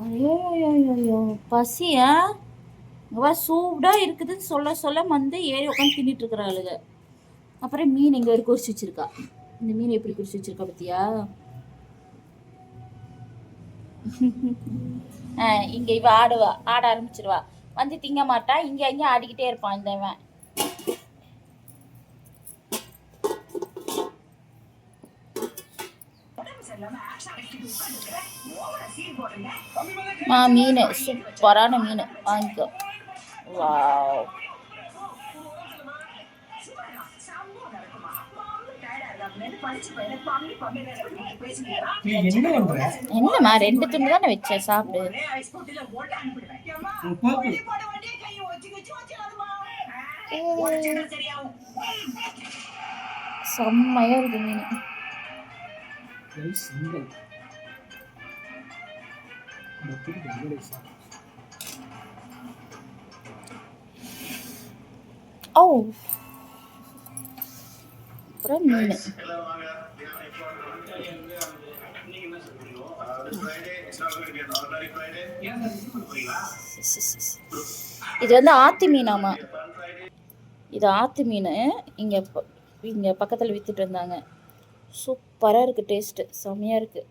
ஐயோ ஐயோ பசியா சூடாக இருக்குதுன்னு சொல்ல சொல்ல வந்து ஏறி உட்காந்து தின்னுட்டு இருக்கிறாளுங்க. அப்புறம் மீன் இங்கே ஒரு குறிச்சு வச்சிருக்கா. இந்த மீன் எப்படி குறிச்சு வச்சிருக்கா பத்தியா? இங்கே இவ ஆடுவா, ஆட ஆரம்பிச்சிருவா. வந்து திங்க மாட்டா, இங்கே அங்கேயும் ஆடிக்கிட்டே இருப்பான் இந்தவன். மீன் சூப்பரான மீன் வாங்கிக்கோ. வாவ், என்னம்மா 2 துண்டு தானே வச்ச, சாப்பிடு. செம்மையா இருக்கு மீன். ஓ, அப்புறம் மீன் இது வந்து ஆத்து மீனாமா. இது ஆத்து மீன். இங்கே இங்கே பக்கத்தில் வித்துட்டு இருந்தாங்க. சூப்பராக இருக்குது, டேஸ்ட்டு செம்மையாக இருக்குது.